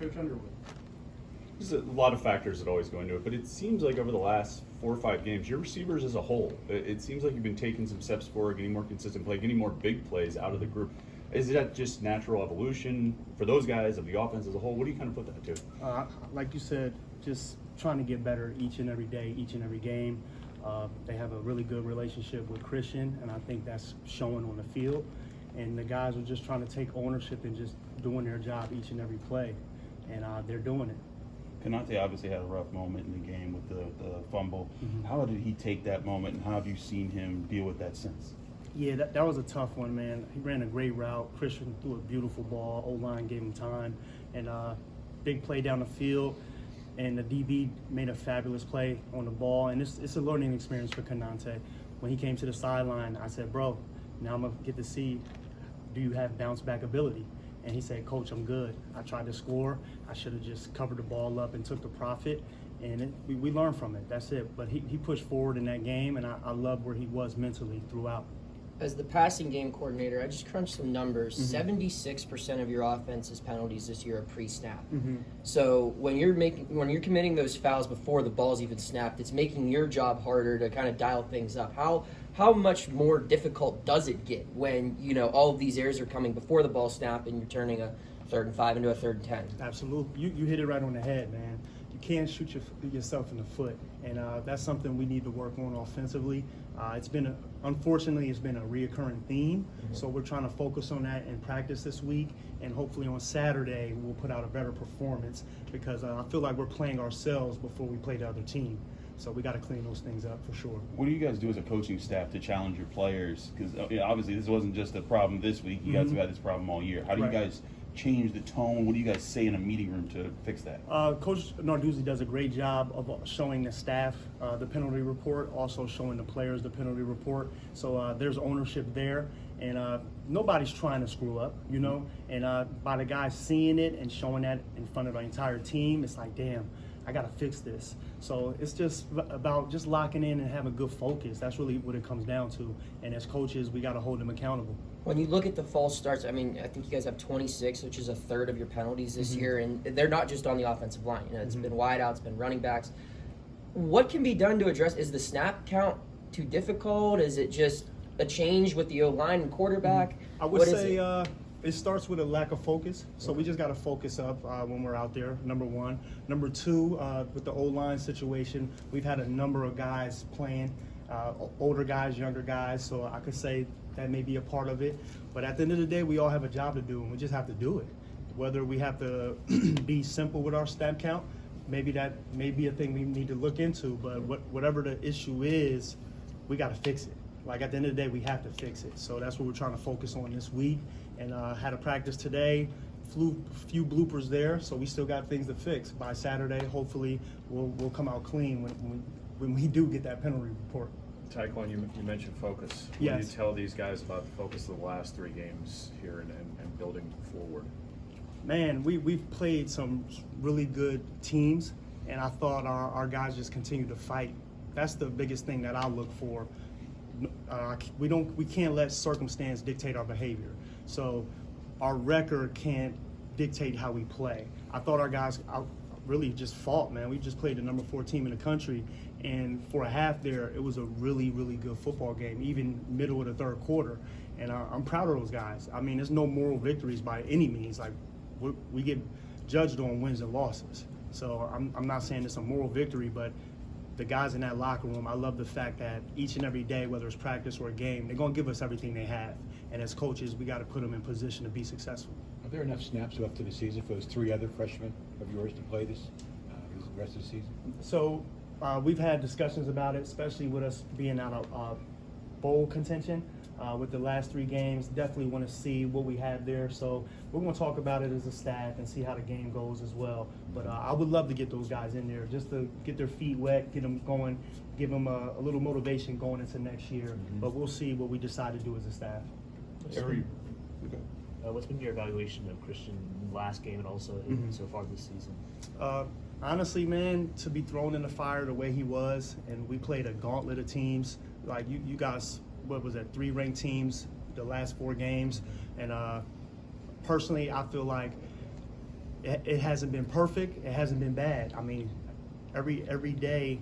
Coach Underwood. There's a lot of factors that always go into it, but it seems like over the last 4 or 5 games, your receivers as a whole, it seems like you've been taking some steps forward, getting more consistent play, getting more big plays out of the group. Is that just natural evolution for those guys of the offense as a whole? What do you kind of put that to? Like you said, just trying to get better each and every day, each and every game. They have a really good relationship with Christian, and I think that's showing on the field. And the guys are just trying to take ownership and just doing their job each and every play, and they're doing it. Konate obviously had a rough moment in the game with the fumble. Mm-hmm. How did he take that moment, and how have you seen him deal with that since? Yeah, that was a tough one, man. He ran a great route. Christian threw a beautiful ball. O-line gave him time. And big play down the field. And the DB made a fabulous play on the ball. And it's a learning experience for Konate. When he came to the sideline, I said, bro, now I'm going to get to see, do you have bounce back ability? And he said, Coach, I'm good. I tried to score. I should have just covered the ball up and took the profit. And we learned from it. That's it. But he pushed forward in that game, and I love where he was mentally throughout. As the passing game coordinator, I just crunched some numbers. 76% of your offense's penalties this year are pre-snap. So when you're committing those fouls before the ball's even snapped, it's making your job harder to kind of dial things up. How much more difficult does it get when all of these errors are coming before the ball snap and you're turning a 3rd and 5 into a 3rd and 10? Absolutely, you hit it right on the head, man. You can't shoot yourself in the foot, and that's something we need to work on offensively. Unfortunately, it's been a reoccurring theme, so we're trying to focus on that in practice this week, and hopefully on Saturday we'll put out a better performance because I feel like we're playing ourselves before we play the other team. So we got to clean those things up for sure. What do you guys do as a coaching staff to challenge your players? Because obviously this wasn't just a problem this week. You guys have had this problem all year. How do you guys change the tone? What do you guys say in a meeting room to fix that? Coach Narduzzi does a great job of showing the staff the penalty report, also showing the players the penalty report. So there's ownership there, and nobody's trying to screw up, And by the guys seeing it and showing that in front of the entire team, it's like, damn, I got to fix this. So it's just about just locking in and having good focus. That's really what it comes down to. And as coaches, we got to hold them accountable. When you look at the false starts, I think you guys have 26, which is a third of your penalties this year, and they're not just on the offensive line. It's been wideouts, it's been running backs. What can be done to address? Is the snap count too difficult? Is it just a change with the O-line and quarterback? I would say it starts with a lack of focus. So we just got to focus up when we're out there, number one. Number two, with the O-line situation, we've had a number of guys playing, older guys, younger guys, so I could say that may be a part of it. But at the end of the day, we all have a job to do, and we just have to do it. Whether we have to be simple with our snap count, maybe that may be a thing we need to look into, but whatever the issue is, we got to fix it. Like, at the end of the day, we have to fix it. So that's what we're trying to focus on this week. And had a practice today, few bloopers there, so we still got things to fix. By Saturday, hopefully, we'll come out clean when we do get that penalty report. Tiquan, you mentioned focus. What Yes. do you tell these guys about the focus of the last 3 games here and building forward? Man, we've played some really good teams, and I thought our guys just continue to fight. That's the biggest thing that I look for. We can't let circumstance dictate our behavior. So our record can't dictate how we play. I thought our guys really just fought, man. We just played the number 4 team in the country, and for a half there, it was a really, really good football game, even middle of the 3rd quarter. And I'm proud of those guys. I mean, there's no moral victories by any means. Like, we get judged on wins and losses. So I'm not saying it's a moral victory, but the guys in that locker room, I love the fact that each and every day, whether it's practice or a game, they're going to give us everything they have. And as coaches, we got to put them in position to be successful. Are there enough snaps left to the season for those 3 other freshmen of yours to play this the rest of the season? So we've had discussions about it, especially with us being out of bowl contention. With the last 3 games, definitely want to see what we have there. So we're going to talk about it as a staff and see how the game goes as well. But I would love to get those guys in there just to get their feet wet, get them going, give them a little motivation going into next year. But we'll see what we decide to do as a staff. What's been your evaluation of Christian last game and also so far this season? Honestly, man, to be thrown in the fire the way he was, and we played a gauntlet of teams. Like you guys, what was that, 3 ranked teams the last 4 games, and personally, I feel like it hasn't been perfect. It hasn't been bad. I mean, every day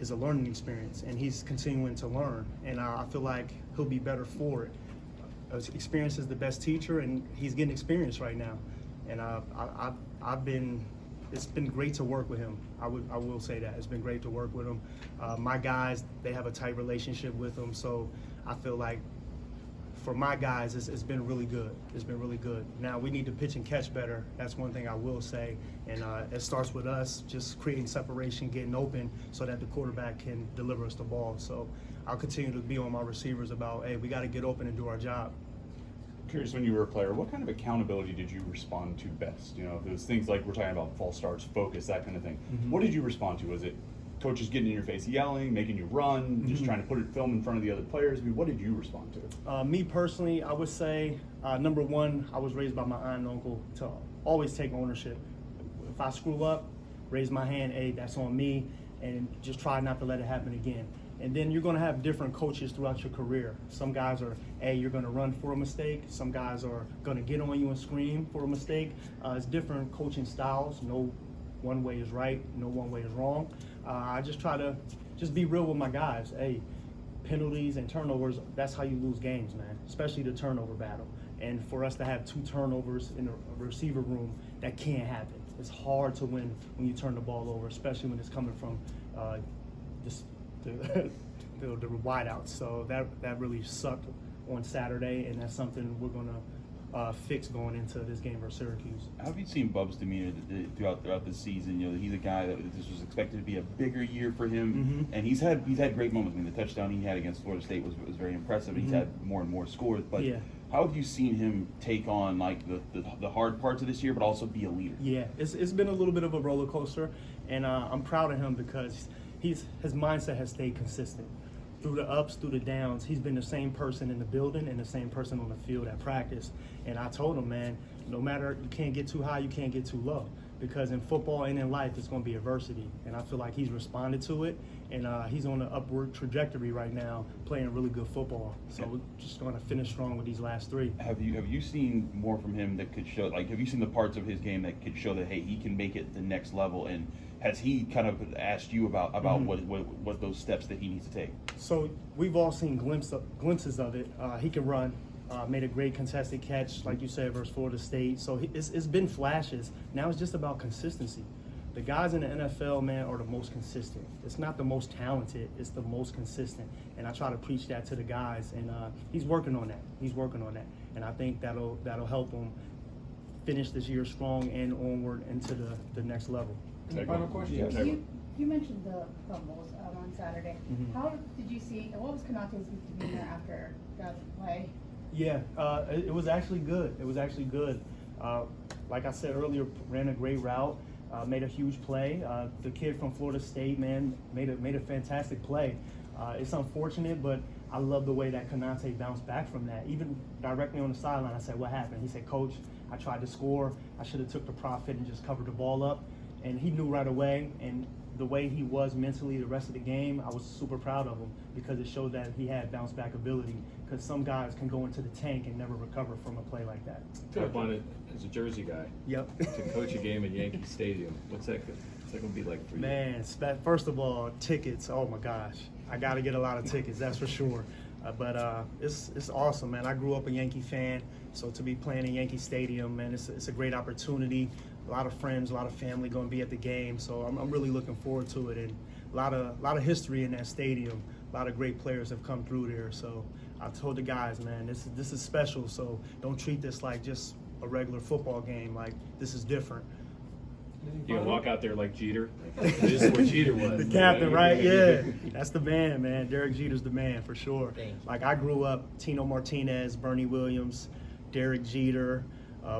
is a learning experience, and he's continuing to learn. And I feel like he'll be better for it. Experience is the best teacher, and he's getting experience right now. And it's been great to work with him. I will say that it's been great to work with him. My guys, they have a tight relationship with him, so I feel like for my guys, it's been really good. It's been really good. Now we need to pitch and catch better. That's one thing I will say, and it starts with us just creating separation, getting open, so that the quarterback can deliver us the ball. So I'll continue to be on my receivers about, hey, we got to get open and do our job. Curious, when you were a player, what kind of accountability did you respond to best? You know, those things like we're talking about false starts, focus, that kind of thing. What did you respond to? Was it coaches getting in your face, yelling, making you run, just trying to put film in front of the other players? I mean, what did you respond to? Me personally, I would say, number one, I was raised by my aunt and uncle to always take ownership. If I screw up, raise my hand, hey, that's on me, and just try not to let it happen again. And then you're going to have different coaches throughout your career. Some guys are, hey, you're going to run for a mistake. Some guys are going to get on you and scream for a mistake. It's different coaching styles. No one way is right, no one way is wrong. I just try to just be real with my guys. Hey, penalties and turnovers, that's how you lose games, man, especially the turnover battle. And for us to have 2 turnovers in a receiver room, that can't happen. It's hard to win when you turn the ball over, especially when it's coming from the wideouts. So that really sucked on Saturday, and that's something we're going to fix going into this game versus Syracuse. How have you seen Bub's demeanor throughout the season? You know, he's a guy that this was expected to be a bigger year for him, and he's had great moments. I mean, the touchdown he had against Florida State was very impressive. He's had more and more scores, but how have you seen him take on like the hard parts of this year, but also be a leader? Yeah, it's been a little bit of a roller coaster, and I'm proud of him because his mindset has stayed consistent. Through the ups, through the downs, he's been the same person in the building and the same person on the field at practice. And I told him, man, no matter, you can't get too high, you can't get too low. Because in football and in life, it's going to be adversity. And I feel like he's responded to it. And he's on an upward trajectory right now, playing really good football. So we're just going to finish strong with these last 3. Have you seen more from him that could show, like, have you seen the parts of his game that could show that, hey, he can make it the next level? And has he kind of asked you about what those steps that he needs to take? So we've all seen glimpses of it. He can run. Made a great contested catch, like you said, versus Florida State. So it's been flashes. Now it's just about consistency. The guys in the NFL, man, are the most consistent. It's not the most talented, it's the most consistent. And I try to preach that to the guys, and he's working on that. And I think that'll help him finish this year strong and onward into the next level. Final question. Yes. You mentioned the fumbles on Saturday. How did you see, and what was Konate's demeanor after that play? Yeah, it was actually good. Like I said earlier, ran a great route, made a huge play. The kid from Florida State, man, made a fantastic play. It's unfortunate, but I love the way that Konate bounced back from that. Even directly on the sideline, I said, what happened? He said, Coach, I tried to score. I should have took the profit and just covered the ball up. And he knew right away, and the way he was mentally the rest of the game, I was super proud of him because it showed that he had bounce back ability. Because some guys can go into the tank and never recover from a play like that. Tiquan, as a Jersey guy, to coach a game in Yankee Stadium, what's that going to be like for you? Man, first of all, tickets. Oh my gosh, I got to get a lot of tickets. That's for sure. But it's awesome, man. I grew up a Yankee fan, so to be playing in Yankee Stadium, man, it's a great opportunity. A lot of friends, a lot of family going to be at the game, so I'm really looking forward to it. And a lot of history in that stadium. A lot of great players have come through there. So I told the guys, man, this is special. So don't treat this like just a regular football game. Like, this is different. You gonna walk out there like Jeter? This is where Jeter was. The captain, right? Yeah, that's the man, man. Derek Jeter's the man for sure. Thank you. Like, I grew up Tino Martinez, Bernie Williams, Derek Jeter,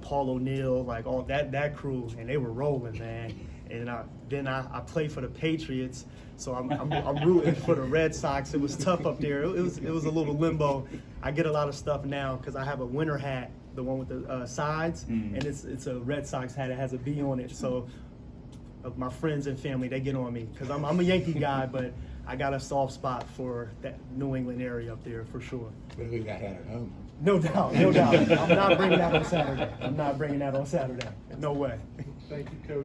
Paul O'Neill, like all that crew, and they were rolling, man. And then I played for the Patriots, so I'm rooting for the Red Sox. It was tough up there. It was a little limbo. I get a lot of stuff now because I have a winter hat, the one with the sides, and it's a Red Sox hat. It has a B on it. So my friends and family, they get on me because I'm a Yankee guy, but I got a soft spot for that New England area up there for sure. But we got hat at home. No doubt, no doubt. I'm not bringing that on Saturday. No way. Thank you, Coach.